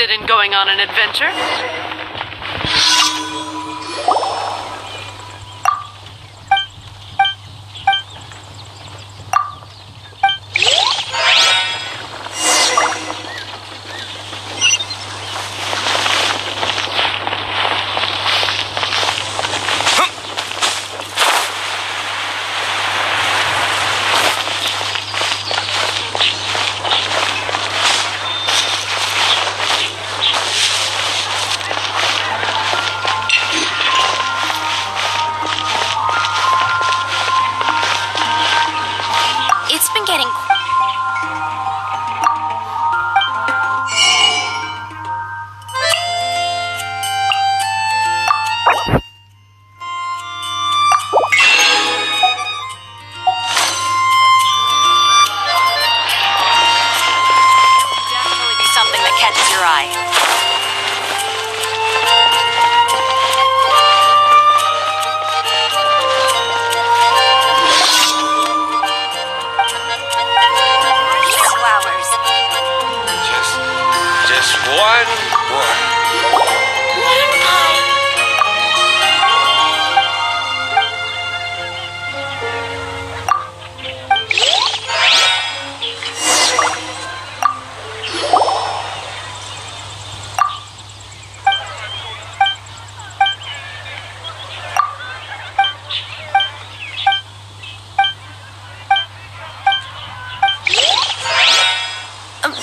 interested in going on an adventure? It's been getting... Definitely be something that catches your eye. Just one more. One pie.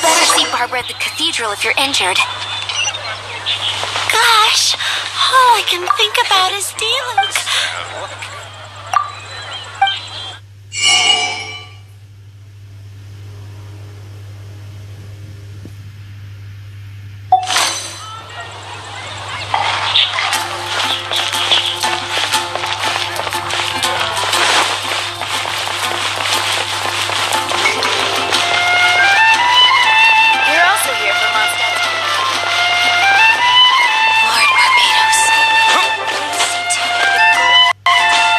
Better see Barbara at the cathedral if you're injured. Gosh, all I can think about is Diluc. You're also here for Mondstadt. Lord Barbados. Please see to it.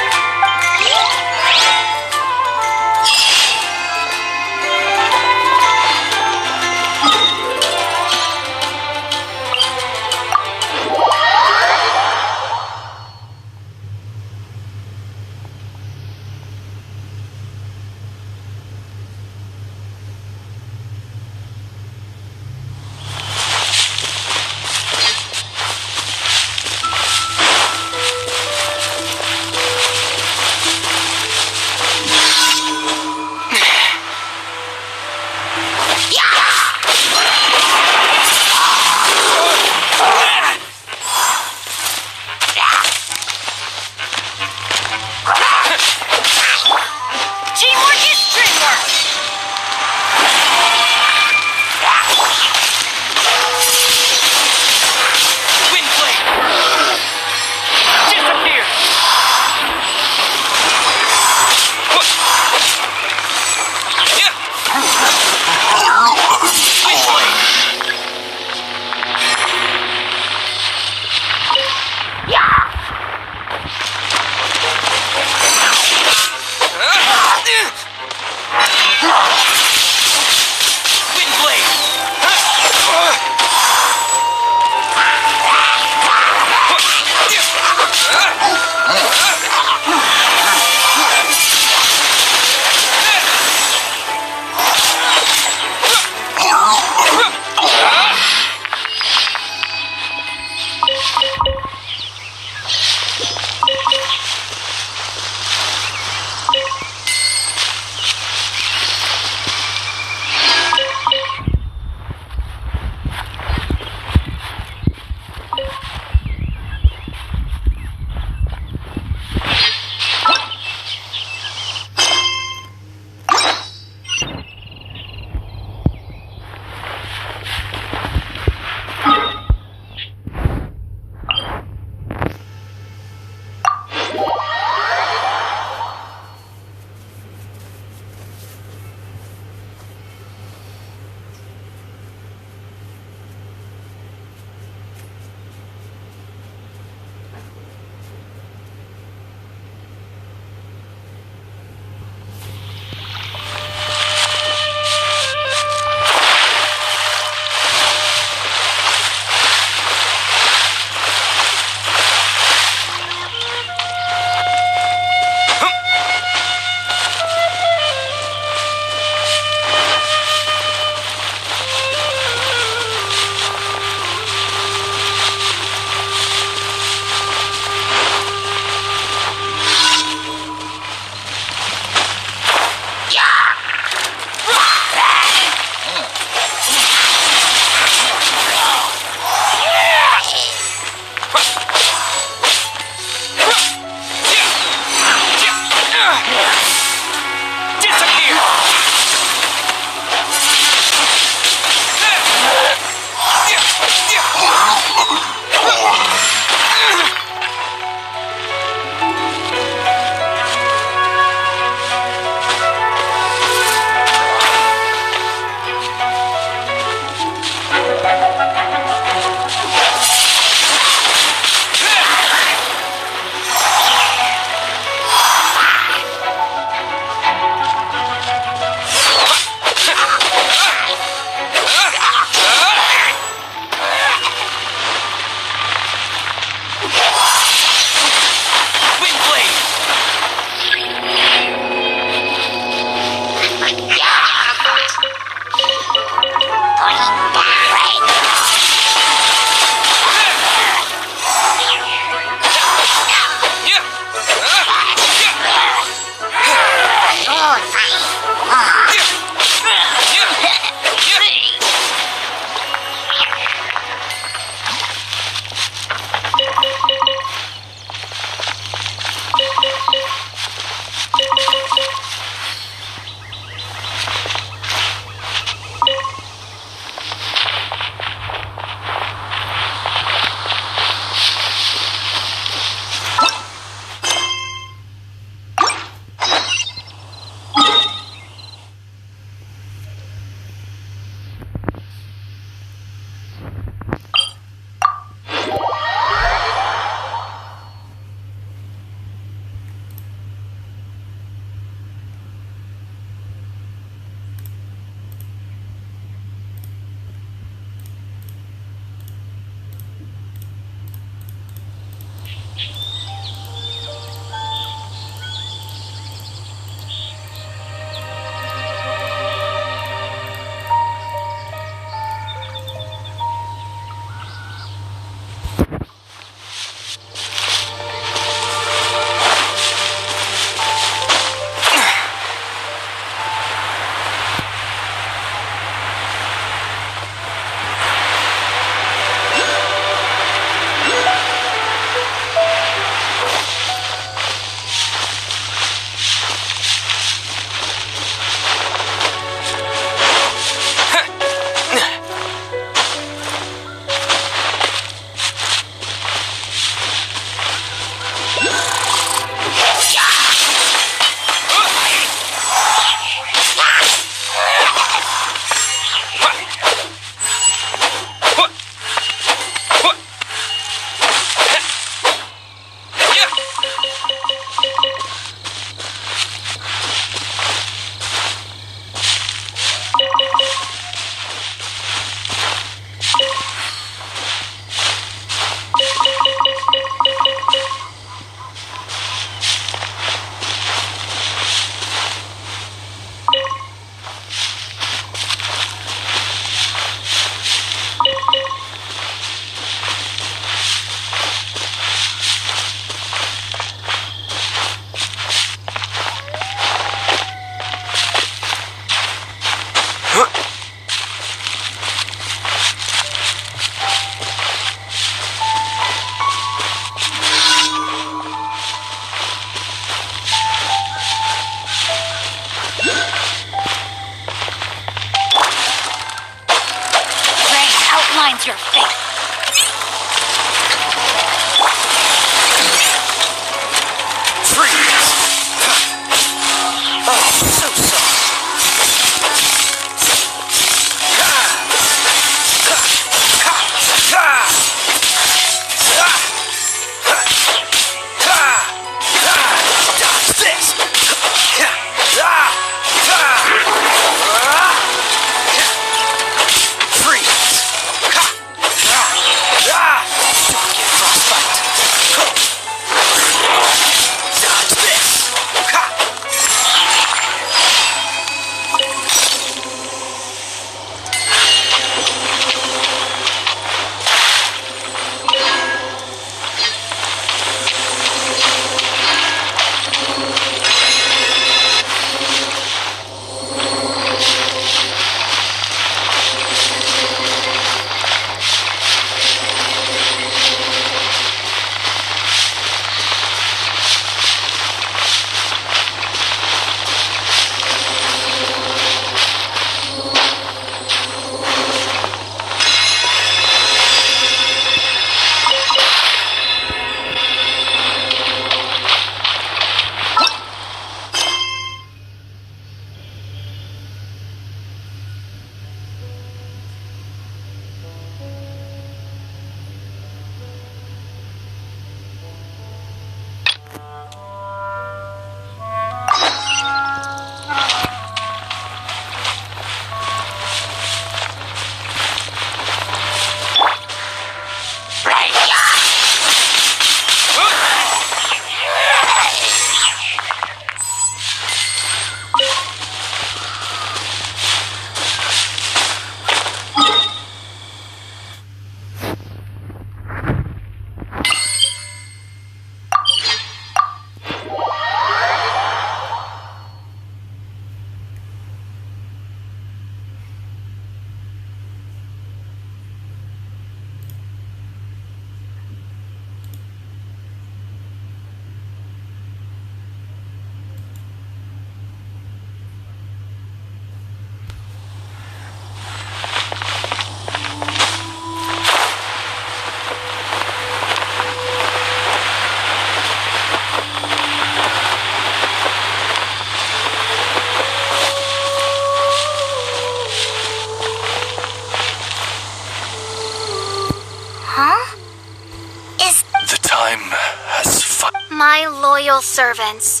loyal servants.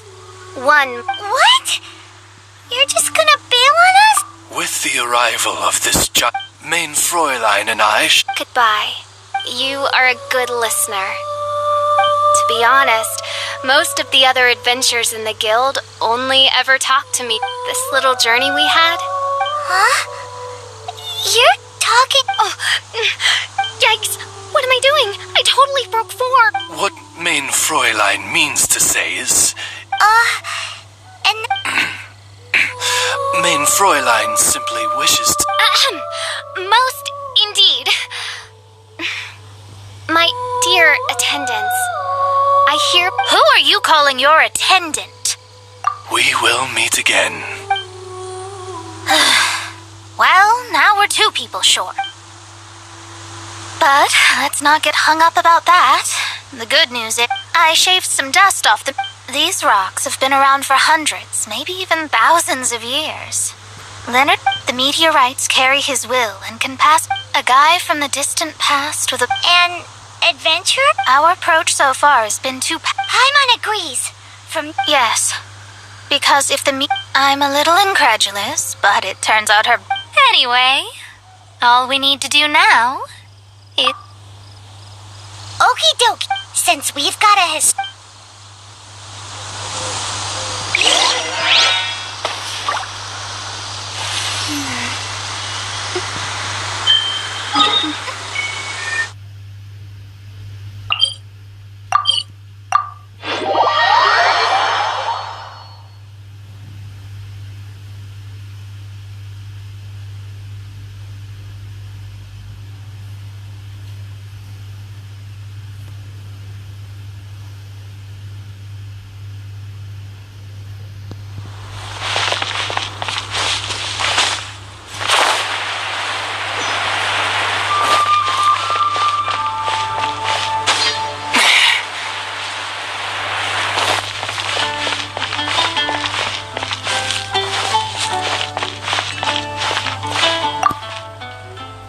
One. What? You're just gonna bail on us? With the arrival of this main Fräulein and I Goodbye. You are a good listener. To be honest, most of the other adventurers in the guild only ever talked to me. This little journey we had. Huh? You're talking... Oh, yikes. What am I doing? I totally broke form. What main Fräulein means to say is... Main Fräulein simply wishes to... Most indeed. My dear attendants, I hear... Who are you calling your attendant? We will meet again. Well, now we're two people short. But let's not get hung up about that. The good news is I shaved some dust off the... These rocks have been around for hundreds, maybe even thousands of years. Leonard, the meteorites carry his will and can pass a guy from the distant past with an adventure? Our approach so far has been too... Paimon agrees. Yes. Because if I'm a little incredulous, but it turns out her... Anyway, all we need to do now is... Okie dokie. Since we've got a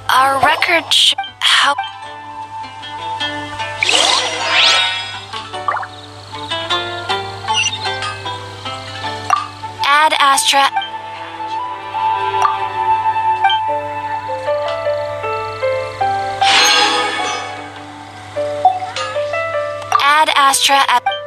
Our record how... Ad Astra... Ad Astra...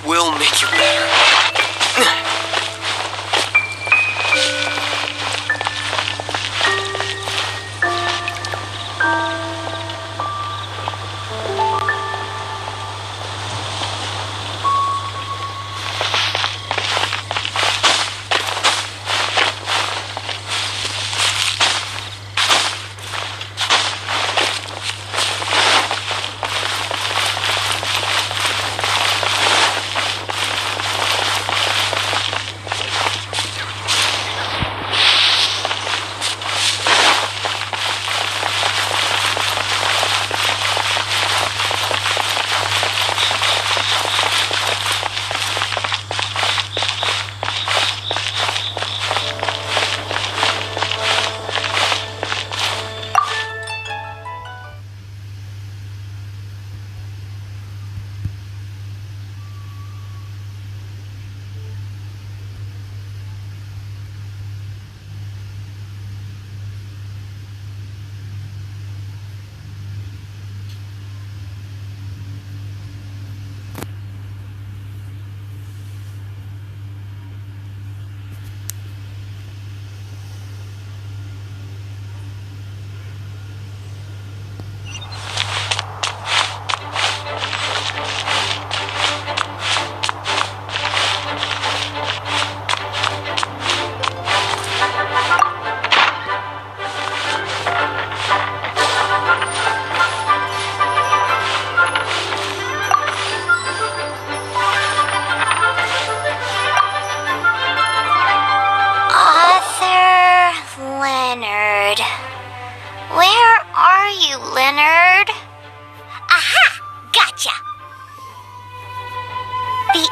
will make you better.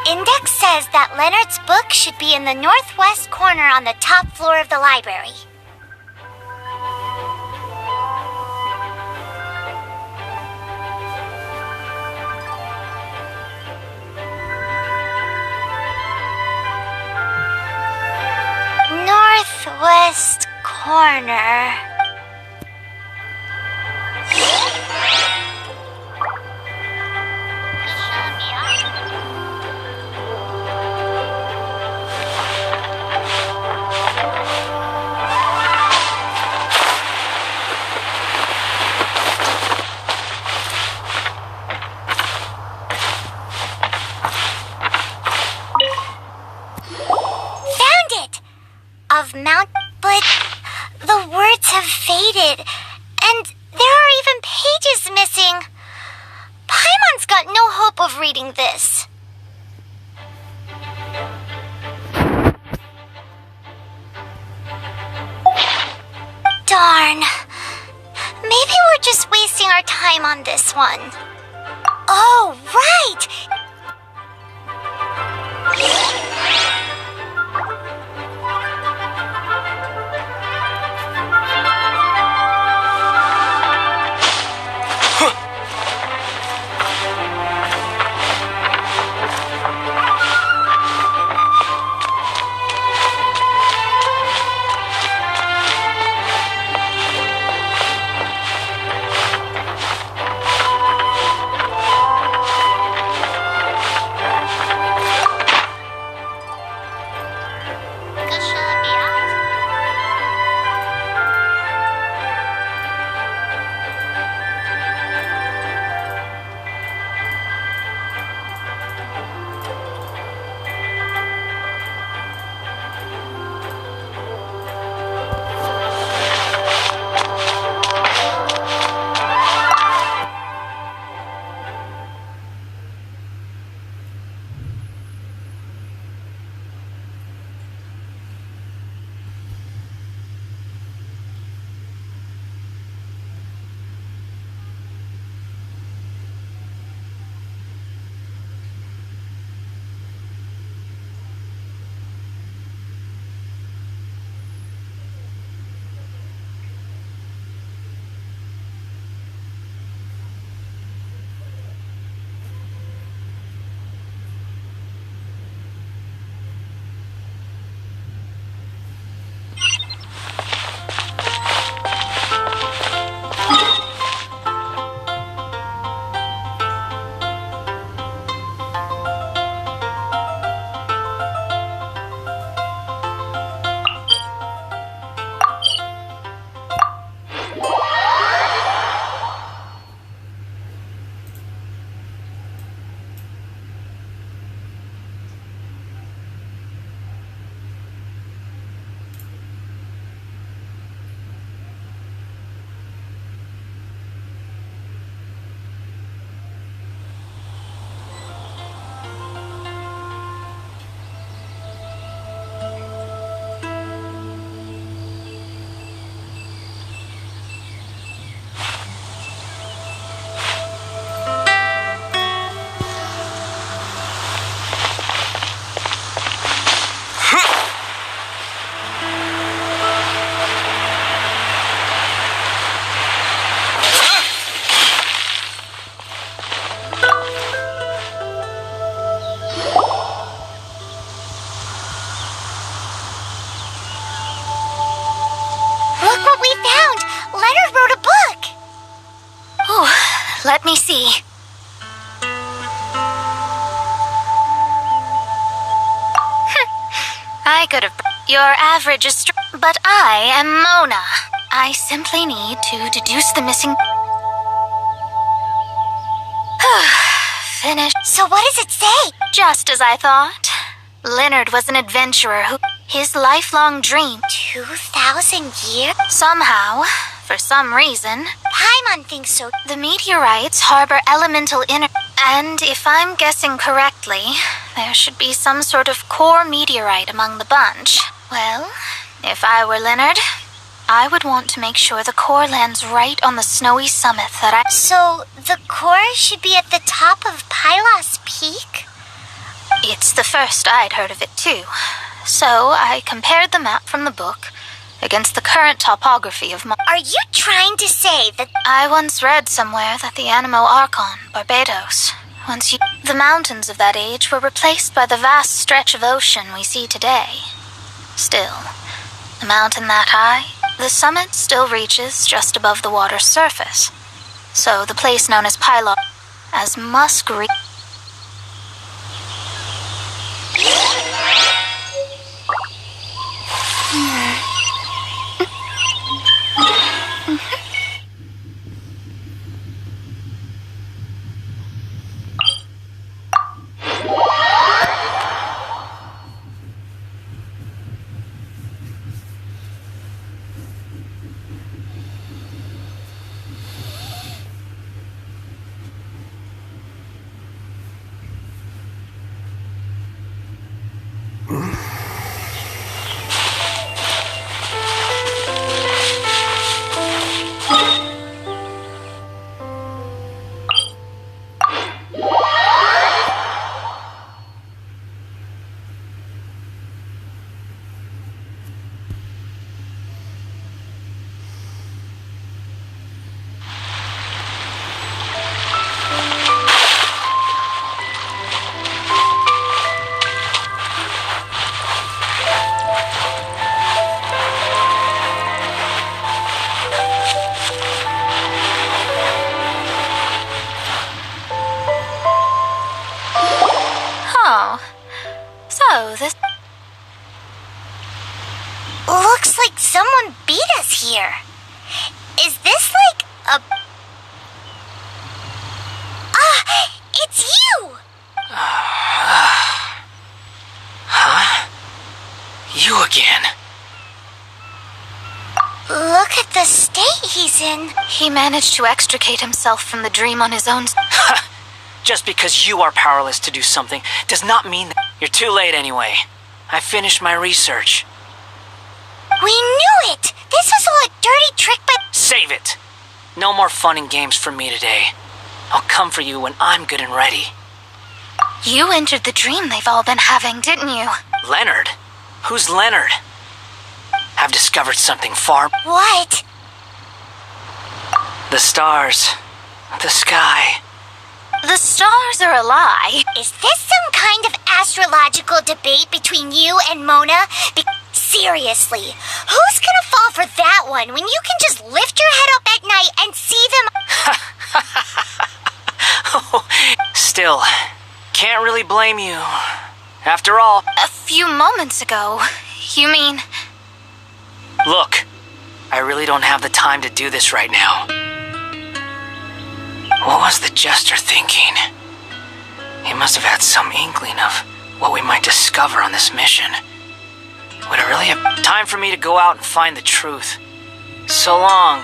Index says that Leonard's book should be in the northwest corner on the top floor of the library. Northwest corner. Of Mount, but the words have faded, and there are even pages missing. Paimon's got no hope of reading this. Darn. Maybe we're just wasting our time on this one. Oh, right! Let me see. I could have... Your average is... But I am Mona. I simply need to deduce the missing... Finished. So what does it say? Just as I thought. Leonard was an adventurer who... His lifelong dream... 2,000 years? Somehow, for some reason... Paimon thinks so. The meteorites harbor elemental inner... And if I'm guessing correctly, there should be some sort of core meteorite among the bunch. Well, if I were Leonard, I would want to make sure the core lands right on the snowy summit that I... So, the core should be at the top of Pylos Peak? It the first I'd heard of it too. So I compared the map from the book against the current topography of Are you trying to say that I once read somewhere that the Animo Archon, Barbados, the mountains of that age were replaced by the vast stretch of ocean we see today. Still, a mountain that high, the summit still reaches just above the water's surface. So the place known as Pylon, as Musk Looks like someone beat us here. Is this like a... it's you! Huh? You again. Look at the state he's in. He managed to extricate himself from the dream on his own. Just because you are powerless to do something does not mean that you're too late anyway. I finished my research. We knew it! This was all a dirty trick by... Save it! No more fun and games for me today. I'll come for you when I'm good and ready. You entered the dream they've all been having, didn't you? Leonard? Who's Leonard? I've discovered something far... What? The stars. The sky. The stars are a lie. Is this some kind of astrological debate between you and Mona? Seriously, who's gonna fall for that one when you can just lift your head up at night and see them? Still, can't really blame you. After all... A few moments ago, you mean... Look, I really don't have the time to do this right now. What was the Jester thinking? He must have had some inkling of what we might discover on this mission. Would it really have time for me to go out and find the truth? So long.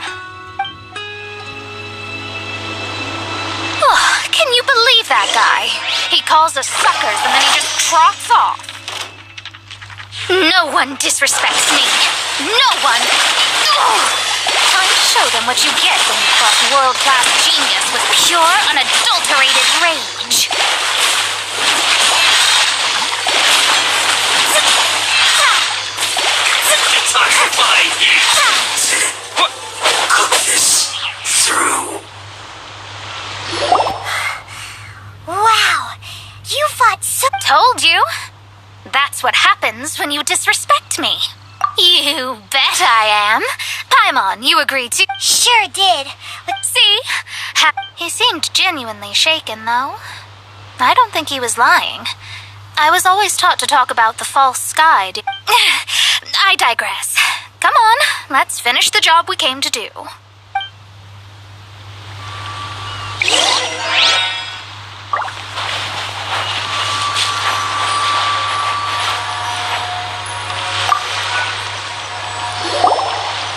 Oh, can you believe that guy? He calls us suckers and then he just trots off. No one disrespects me. No one. Ugh. Time to show them what you get when you cross world-class genius with pure, unadulterated rage. Time for fight. Cook this through. Wow, you fought so... Told you. That's what happens when you disrespect me. You bet I am. Paimon, you agreed to... Sure did. But see? He seemed genuinely shaken, though. I don't think he was lying. I was always taught to talk about the false sky. I digress. Come on, let's finish the job we came to do.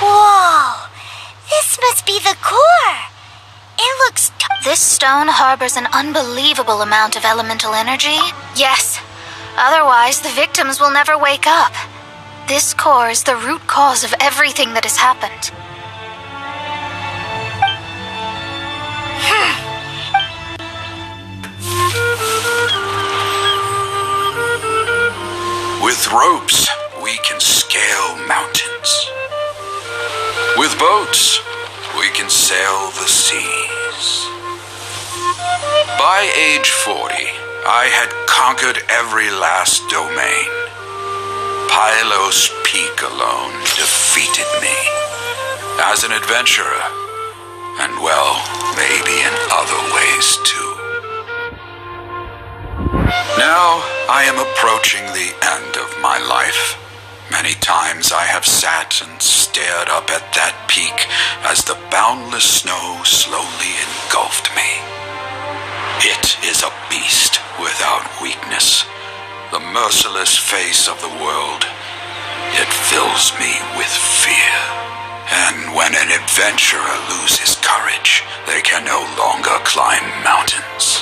Whoa! This must be the core! It looks... This stone harbors an unbelievable amount of elemental energy. Yes. Otherwise, the victims will never wake up. This core is the root cause of everything that has happened. ropes, we can scale mountains. With boats, we can sail the seas. By age 40, I had conquered every last domain. Pylos Peak alone defeated me. As an adventurer, and well, maybe in other ways too. Now I am approaching the end of my life. Many times I have sat and stared up at that peak as the boundless snow slowly engulfed me. It is a beast without weakness, the merciless face of the world. It fills me with fear. And when an adventurer loses courage, they can no longer climb mountains.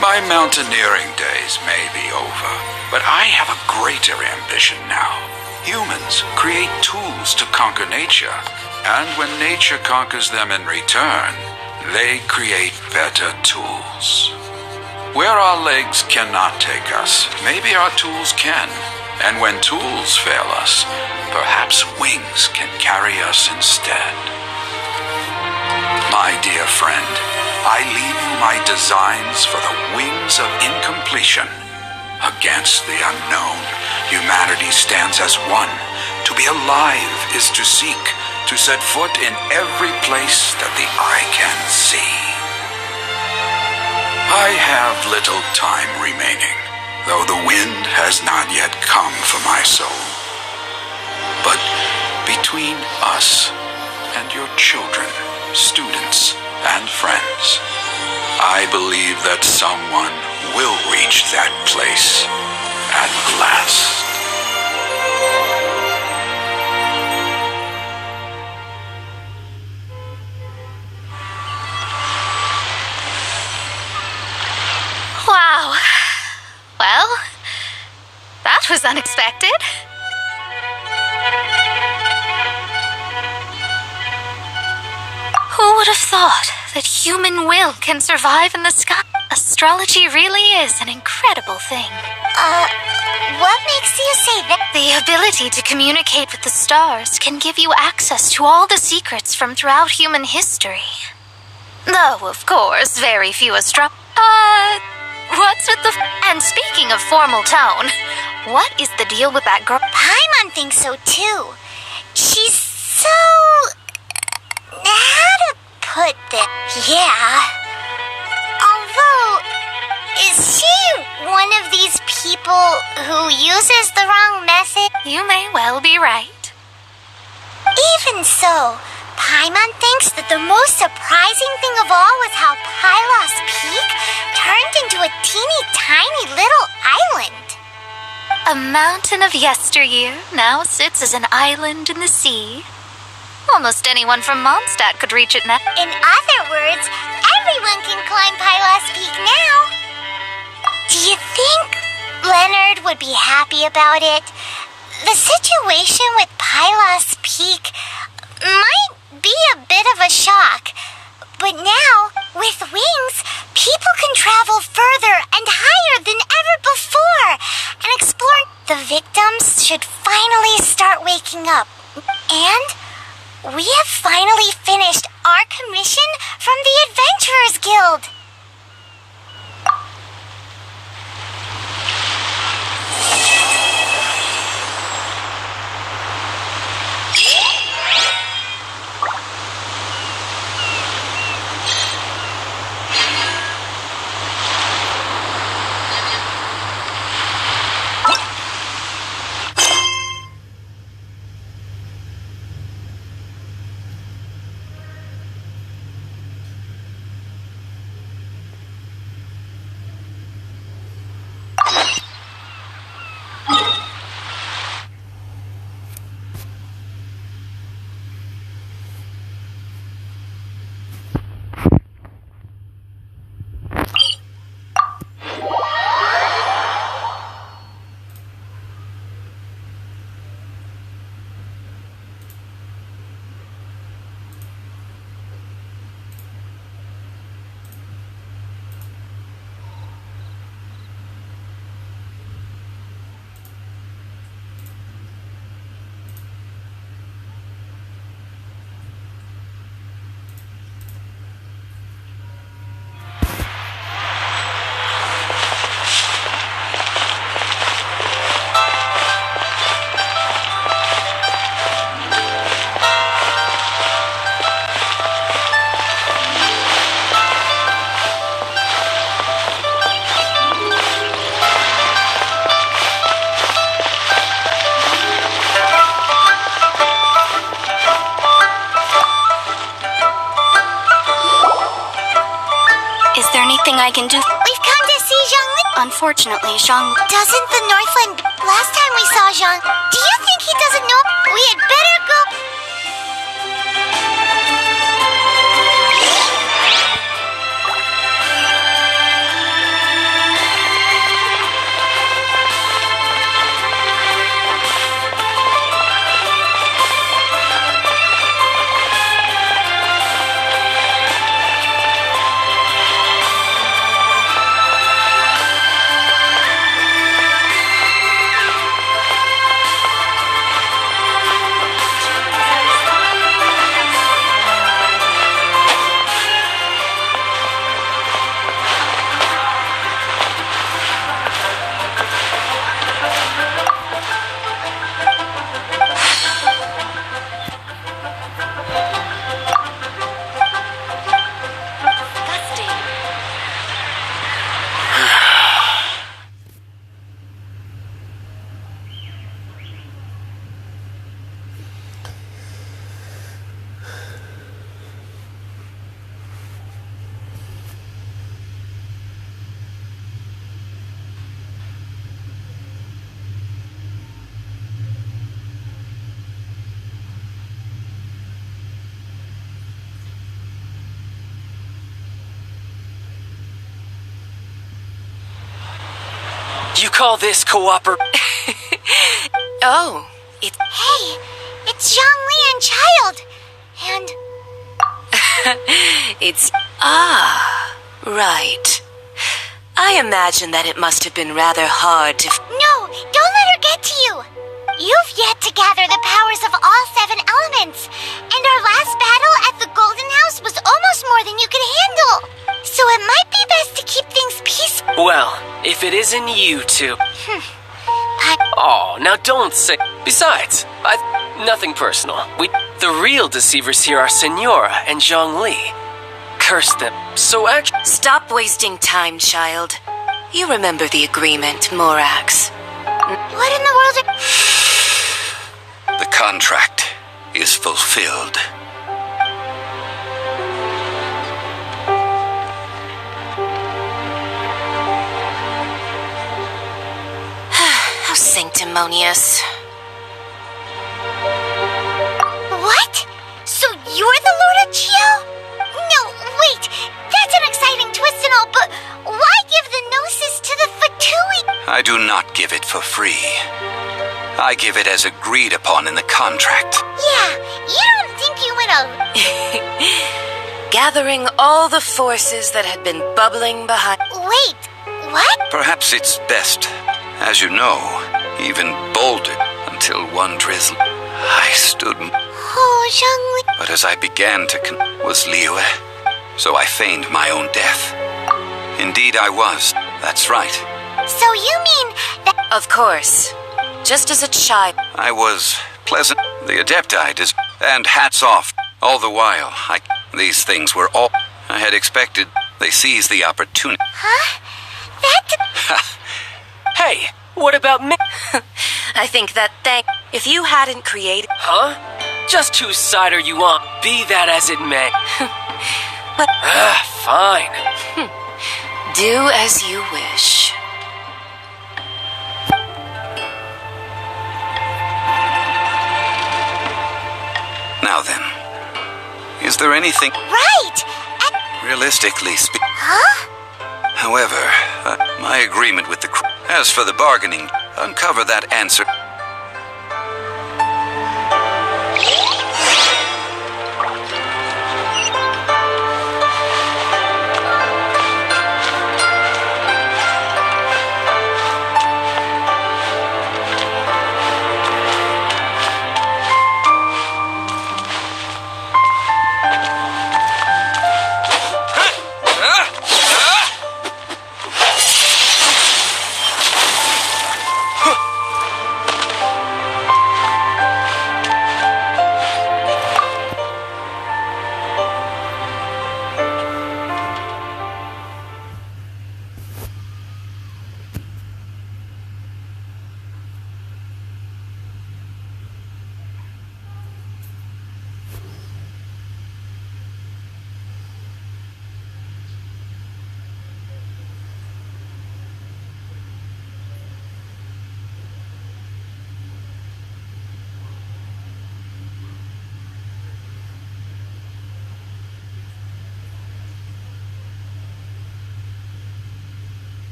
My mountaineering days may be over, but I have a greater ambition now. Humans create tools to conquer nature, and when nature conquers them in return, they create better tools. Where our legs cannot take us, maybe our tools can. And when tools fail us, perhaps wings can carry us instead. My dear friend, I leave you my designs for the wings of incompletion. Against the unknown, humanity stands as one. To be alive is to seek, to set foot in every place that the eye can see. I have little time remaining, though the wind has not yet come for my soul. But between us and your children, students, and friends, I believe that someone will reach that place at last. Wow. Well, that was unexpected. Who would have thought that human will can survive in the sky? Astrology really is an incredible thing. What makes you say that? The ability to communicate with the stars can give you access to all the secrets from throughout human history. Though, of course, very few what's with the... And speaking of formal tone, what is the deal with that girl? Paimon thinks so too. She's so... How to put this? Yeah. Although, is she one of these people who uses the wrong method? You may well be right. Even so, Paimon thinks that the most surprising thing of all was how Pylos Peak turned into a teeny tiny little island. A mountain of yesteryear now sits as an island in the sea. Almost anyone from Mondstadt could reach it now. In other words, everyone can climb Pylos Peak now. Do you think Leonard would be happy about it? The situation with Pylos Peak might be a bit of a shock. But now, with wings, people can travel further and higher than ever before and explore. The victims should finally start waking up. And we have finally finished our commission from the Adventurers Guild. I can do. We've come to see Zhongli. Unfortunately, Zhang. Doesn't the Northland... Last time we saw Zhang, do you think he doesn't know? We had better go... You call this Oh, it's. Hey, it's Zhongli and Child. And... It's. Ah, right. I imagine that it must have been rather hard to. No, don't let her get to you. You've yet to gather the powers of all 7 elements. And our last battle at the Golden House was almost more than you could handle. So it might be best to keep things peaceful. Well, if it isn't you two. Oh, now don't say. Besides, nothing personal. The real deceivers here are Senora and Zhongli. Curse them. So actually. Stop wasting time, child. You remember the agreement, Morax. What in the world are... The contract is fulfilled. How sanctimonious. What? So you're the Lord of Chio? No, wait. That's an exciting twist and all, but why give the Gnosis to the Fatui? I do not give it for free. I give it as agreed upon in the contract. Yeah, you don't think you went Gathering all the forces that had been bubbling behind. Wait, what? Perhaps it's best, as you know, even bolder until one drizzle. I stood, Oh, Zhongli. but as I began to was Liyue, so I feigned my own death. Indeed I was, that's right. So you mean that... Of course. Just as a child. I was pleasant, the Adepti and hats off. All the while, these things were all I had expected. They seized the opportunity. Huh? That... Hey, what about me? I think that if you hadn't created. Huh? Just whose side are you on? Be that as it may. But. Fine. Do as you wish. Now then, is there anything... Right! Realistically speaking... Huh? However, my agreement with the crew... As for the bargaining, uncover that answer...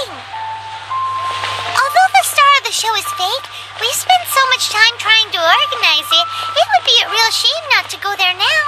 thing. Although the star of the show is fake, we've spent so much time trying to organize it, it would be a real shame not to go there now.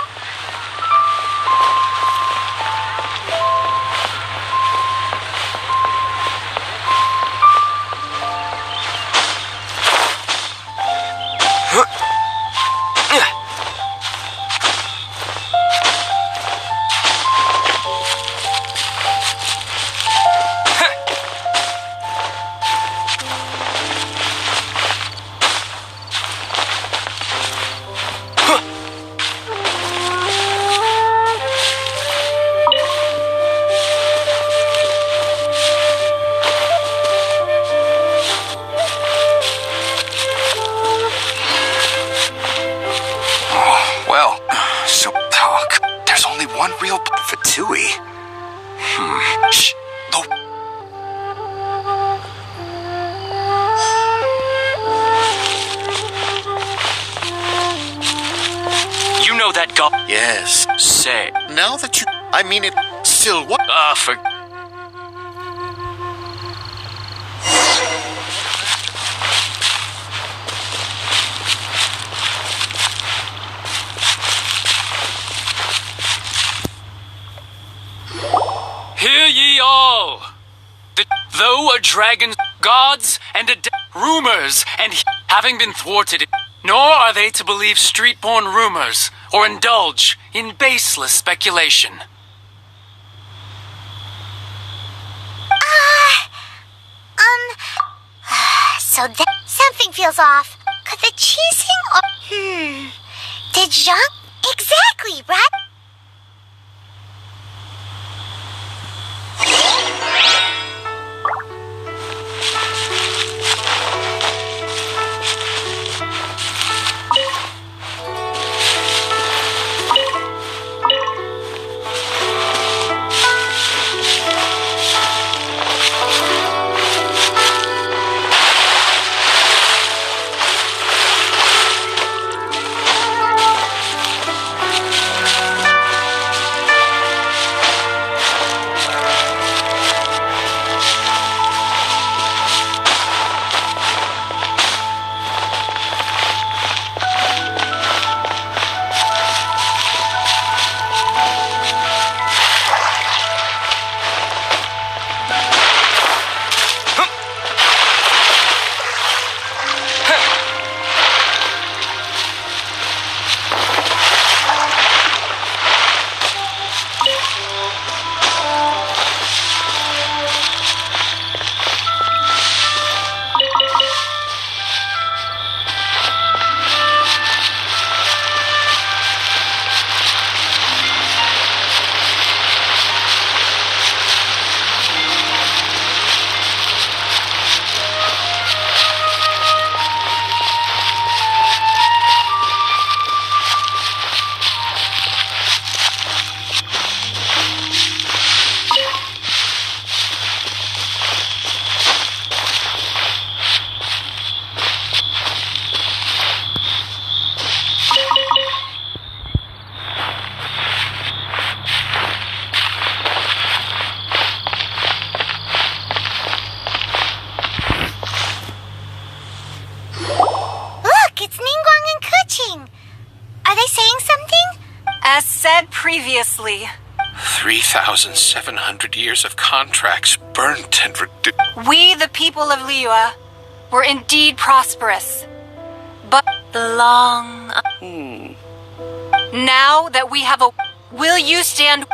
Yes. Say. Now that you... I mean it... Still what? For... Hear ye all! Though a dragon, gods, and rumors, and having been thwarted, nor are they to believe street-born rumors, or indulge in baseless speculation. So that something feels off. Could the cheesing or... Did Jean... Exactly, right? Previously. 3,700 years of contracts burnt and reduced. We, the people of Liyue, were indeed prosperous. But long... Now that we have a... Will you stand...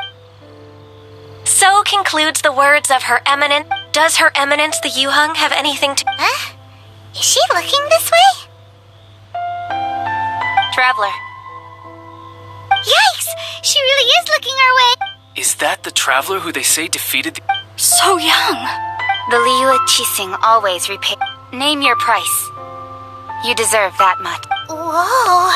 So concludes the words of Her Eminence. Does Her Eminence the Yuheng have anything to... Huh? Is she looking this way? Traveler. Yikes! She really is looking our way! Is that the traveler who they say defeated the... So young! The Liyue Qixing always repay... Name your price. You deserve that much. Whoa!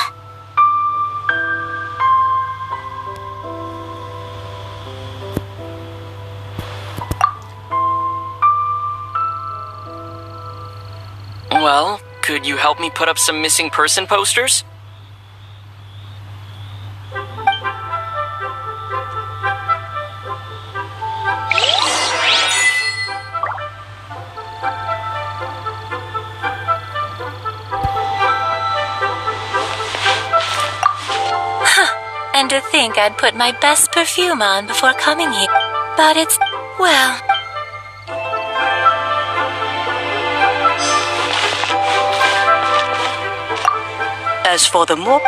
Well, could you help me put up some missing person posters? to think I'd put my best perfume on before coming here. But it's, well... As for the more...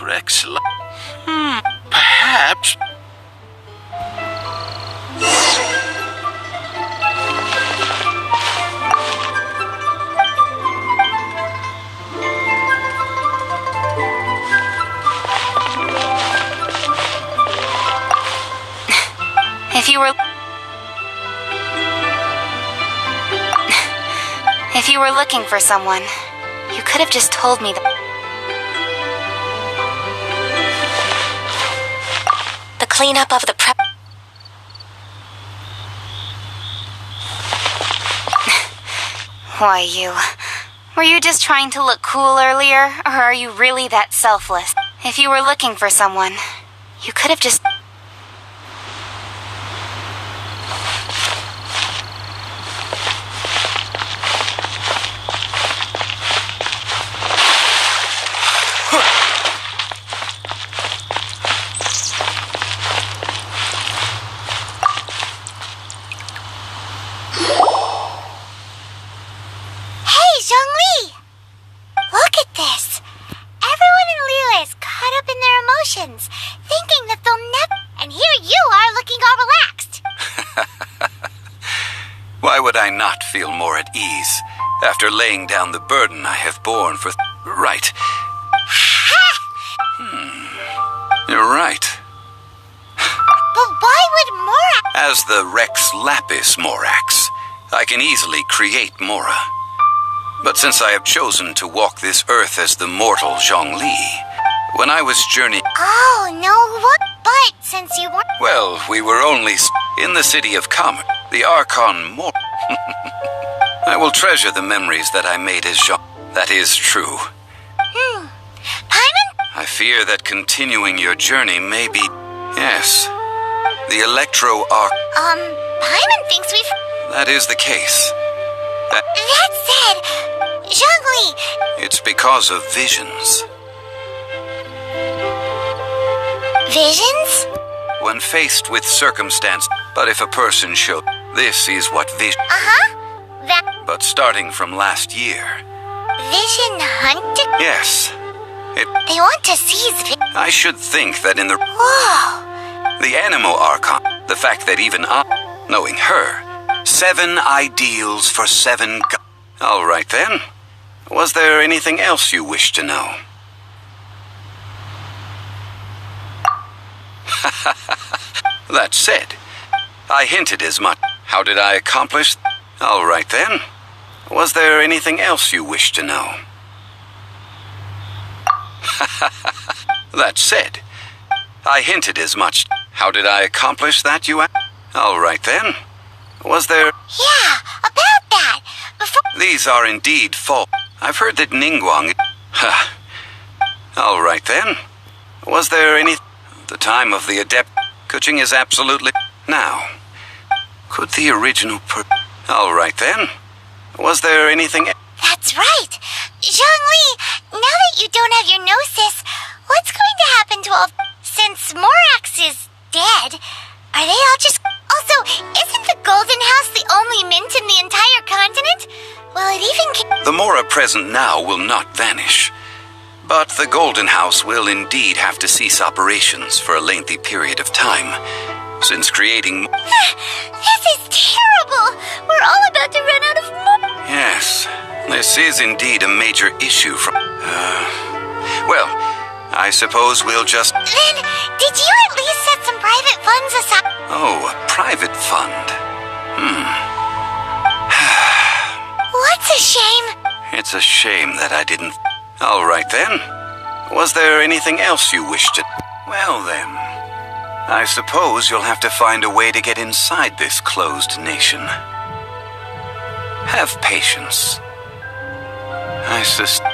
Rex... Perhaps... If you were looking for someone, you could have just told me that. The cleanup of the prep. Why, were you just trying to look cool earlier, or are you really that selfless? If you were looking for someone, you could have just... thinking that they'll never... And here you are looking all relaxed. Why would I not feel more at ease after laying down the burden I have borne for... Right. You're right. But why would Mora... As the Rex Lapis Morax, I can easily create Mora. But since I have chosen to walk this earth as the mortal Zhongli, when I was journeying... Oh, no, what? But since you weren't... Well, we were only in the city of Commerce, the Archon Mor... I will treasure the memories that I made as Zhong... That is true. Paimon? I fear that continuing your journey may be... Yes. The Electro-Arc... Paimon thinks we've... That is the case. That said, Zhongli... It's because of visions. Visions? When faced with circumstance, but if a person showed, this is what vision... That... But starting from last year... Vision hunting? Yes. They want to seize I should think that in the... Whoa! The Animo Archon, the fact that even I, knowing her, 7 ideals for 7 All right then. Was there anything else you wish to know? That said, I hinted as much. How did I accomplish? All right then. Was there anything else you wish to know? That said, I hinted as much. How did I accomplish that, you ask? All right then. Was there... Yeah, about that. Before... These are indeed false. I've heard that Ningguang... All right then. Was there any... The time of the adept... Kuching is absolutely... Now. Could the original All right then. Was there anything... That's right. Zhongli, now that you don't have your gnosis, what's going to happen to all... Since Morax is dead, are they all just... Also, isn't the Golden House the only mint in the entire continent? Well, it even... The Mora present now will not vanish. But the Golden House will indeed have to cease operations for a lengthy period of time, since creating... This is terrible! We're all about to run out of money! Yes, this is indeed a major issue from... Well, I suppose we'll just... Then, did you at least set some private funds aside? Oh, a private fund. What's a shame? It's a shame that I didn't... All right then. Was there anything else you wished to... Well then, I suppose you'll have to find a way to get inside this closed nation. Have patience. I suspect